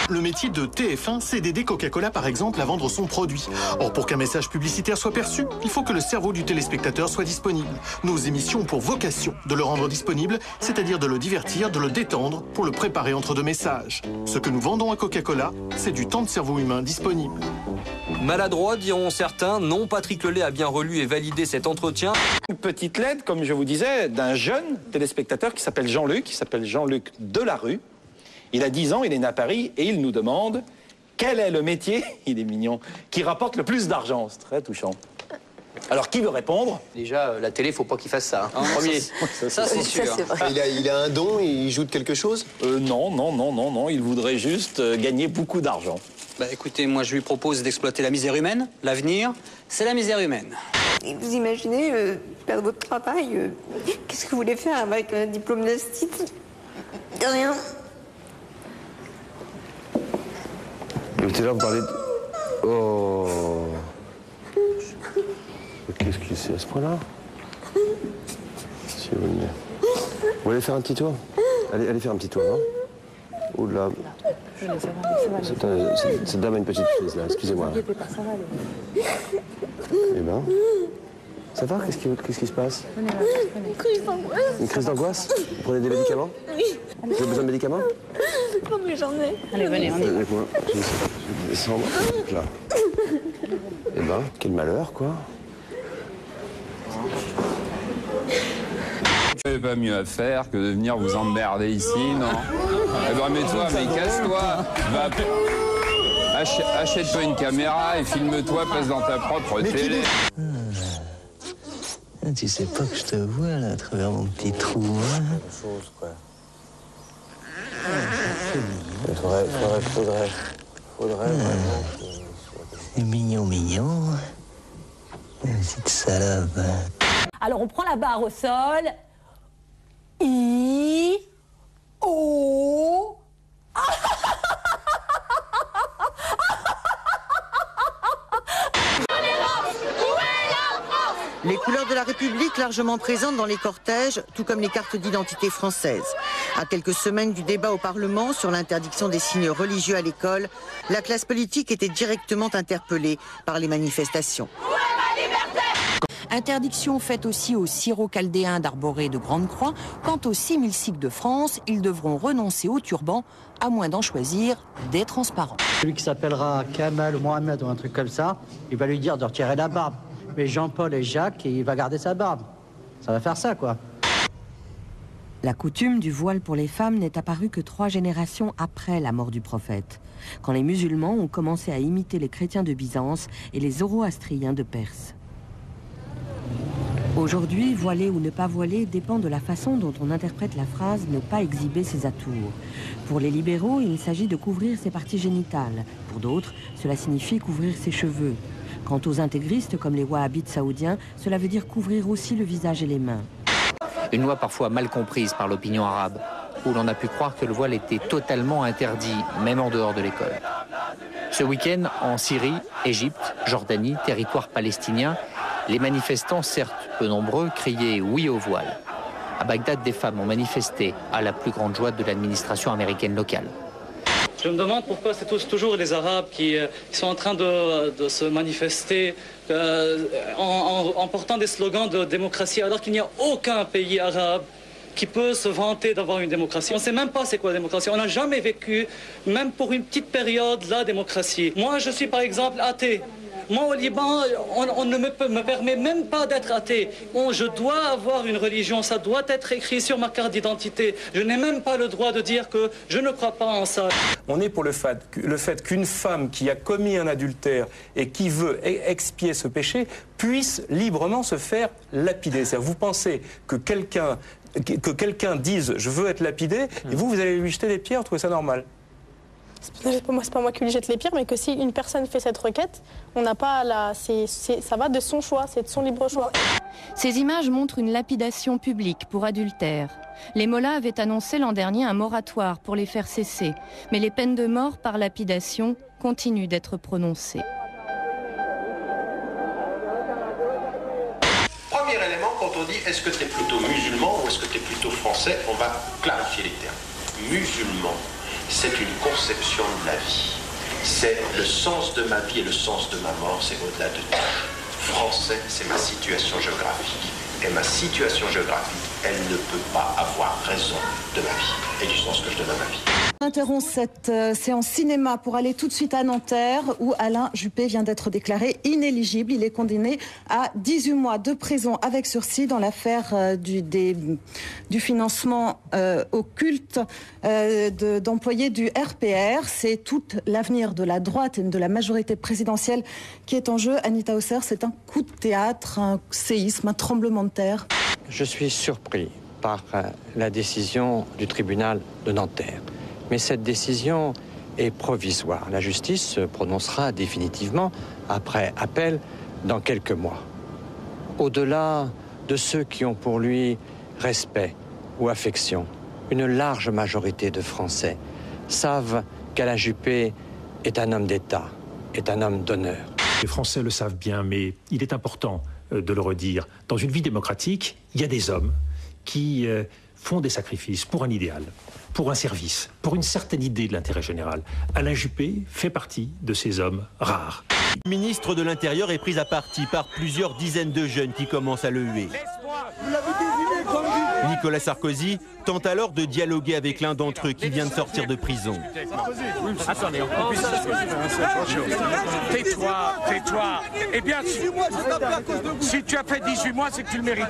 Le métier de TF1, c'est d'aider Coca-Cola par exemple à vendre son produit. Or, pour qu'un message publicitaire soit perçu, il faut que le cerveau du téléspectateur soit disponible. Nos émissions ont pour vocation de le rendre disponible, c'est-à-dire de le divertir, de le détendre, pour le préparer entre deux messages. Ce que nous vendons à Coca-Cola, c'est du temps de cerveau humain disponible. Maladroit, diront certains. Non, Patrick Lelay a bien relu et validé cet entretien. Une petite lettre, comme je vous disais, d'un jeune téléspectateur qui s'appelle Jean-Luc Delarue. Il a 10 ans, il est né à Paris et il nous demande quel est le métier, il est mignon, qui rapporte le plus d'argent. C'est très touchant. Alors, qui veut répondre? Déjà, la télé, faut pas qu'il fasse ça. Hein, premier. Ça, c'est sûr. Il a un don, il joue de quelque chose? Non, il voudrait juste gagner beaucoup d'argent. Bah écoutez, moi je lui propose d'exploiter la misère humaine. L'avenir, c'est la misère humaine. Et vous imaginez perdre votre travail, qu'est-ce que vous voulez faire avec un diplôme d'astit? Rien. Tu es là, vous parlez de... Oh... Qu'est-ce que c'est à ce point-là? Si vous venez. Vous allez faire un petit tour? Allez faire un petit tour, non? Oula. Cette dame a une petite crise, là, excusez-moi. Eh ben... Ça va? Qu'est-ce qui se passe? Une crise d'angoisse? Vous prenez des médicaments? Oui. Vous avez besoin de médicaments? Non mais j'en ai. Allez, venez, on est. Moi, je vais descendre. Là. Eh ben, quel malheur, quoi. Vous n'avez pas mieux à faire que de venir vous emmerder ici, non? Eh ben, mets-toi, mais casse-toi. Achète-toi une caméra et filme-toi, passe dans ta propre télé. Tu sais pas que je te vois, là, à travers mon petit trou, hein? Faudrait vraiment que... Mignon. Petite salope. Alors, on prend la barre au sol. I. O. Les couleurs de la République largement présentes dans les cortèges, tout comme les cartes d'identité françaises. À quelques semaines du débat au Parlement sur l'interdiction des signes religieux à l'école, la classe politique était directement interpellée par les manifestations. Interdiction faite aussi aux syro-chaldéens d'arborer de grandes croix. Quant aux 6000 sikhs de France, ils devront renoncer au turban, à moins d'en choisir des transparents. Celui qui s'appellera Kamal ou Mohamed ou un truc comme ça, il va lui dire de retirer la barbe. Mais Jean-Paul et Jacques, il va garder sa barbe. Ça va faire ça, quoi. La coutume du voile pour les femmes n'est apparue que 3 générations après la mort du prophète, quand les musulmans ont commencé à imiter les chrétiens de Byzance et les zoroastriens de Perse. Aujourd'hui, voiler ou ne pas voiler dépend de la façon dont on interprète la phrase « ne pas exhiber ses atours ». Pour les libéraux, il s'agit de couvrir ses parties génitales. Pour d'autres, cela signifie couvrir ses cheveux. Quant aux intégristes, comme les wahhabites saoudiens, cela veut dire couvrir aussi le visage et les mains. Une loi parfois mal comprise par l'opinion arabe, où l'on a pu croire que le voile était totalement interdit, même en dehors de l'école. Ce week-end, en Syrie, Égypte, Jordanie, territoire palestinien, les manifestants, certes peu nombreux, criaient oui au voile. À Bagdad, des femmes ont manifesté, à la plus grande joie de l'administration américaine locale. Je me demande pourquoi c'est toujours les Arabes qui sont en train de se manifester en portant des slogans de démocratie, alors qu'il n'y a aucun pays arabe qui peut se vanter d'avoir une démocratie. On ne sait même pas c'est quoi la démocratie. On n'a jamais vécu, même pour une petite période, la démocratie. Moi, je suis par exemple athée. Moi, au Liban, on ne me permet même pas d'être athée. Je dois avoir une religion, ça doit être écrit sur ma carte d'identité. Je n'ai même pas le droit de dire que je ne crois pas en ça. On est pour le fait qu'une femme qui a commis un adultère et qui veut expier ce péché puisse librement se faire lapider. C'est-à-dire, vous pensez que quelqu'un dise « je veux être lapidé » et vous allez lui jeter des pierres, vous trouvez ça normal? Moi, c'est pas moi qui lui jette les pierres, mais que si une personne fait cette requête, on n'a pas ça va de son choix, c'est de son libre choix. Ces images montrent une lapidation publique pour adultère. Les mollahs avaient annoncé l'an dernier un moratoire pour les faire cesser, mais les peines de mort par lapidation continuent d'être prononcées. Premier élément, quand on dit est-ce que tu es plutôt musulman ou est-ce que tu es plutôt français, on va clarifier les termes. Musulman. c'est une conception de la vie. C'est le sens de ma vie et le sens de ma mort, c'est au-delà de tout. Français, c'est ma situation géographique. Et ma situation géographique, elle ne peut pas avoir raison de ma vie et du sens que je donne à ma vie. On interrompt cette séance cinéma pour aller tout de suite à Nanterre où Alain Juppé vient d'être déclaré inéligible. Il est condamné à 18 mois de prison avec sursis dans l'affaire du financement au culte d'employés du RPR. C'est tout l'avenir de la droite et de la majorité présidentielle qui est en jeu. Anita Hausser, c'est un coup de théâtre, un séisme, un tremblement de terre. Je suis surpris par la décision du tribunal de Nanterre. Mais cette décision est provisoire. La justice se prononcera définitivement après appel dans quelques mois. Au-delà de ceux qui ont pour lui respect ou affection, une large majorité de Français savent qu'Alain Juppé est un homme d'État, est un homme d'honneur. Les Français le savent bien, mais il est important de le redire. Dans une vie démocratique, il y a des hommes qui font des sacrifices pour un idéal, pour un service, pour une certaine idée de l'intérêt général. Alain Juppé fait partie de ces hommes rares. Le ministre de l'Intérieur est pris à partie par plusieurs dizaines de jeunes qui commencent à le huer. Nicolas Sarkozy tente alors de dialoguer avec l'un d'entre eux qui vient de sortir de prison. Attendez, tais-toi. Eh bien, si tu as fait 18 mois, c'est que tu le méritais.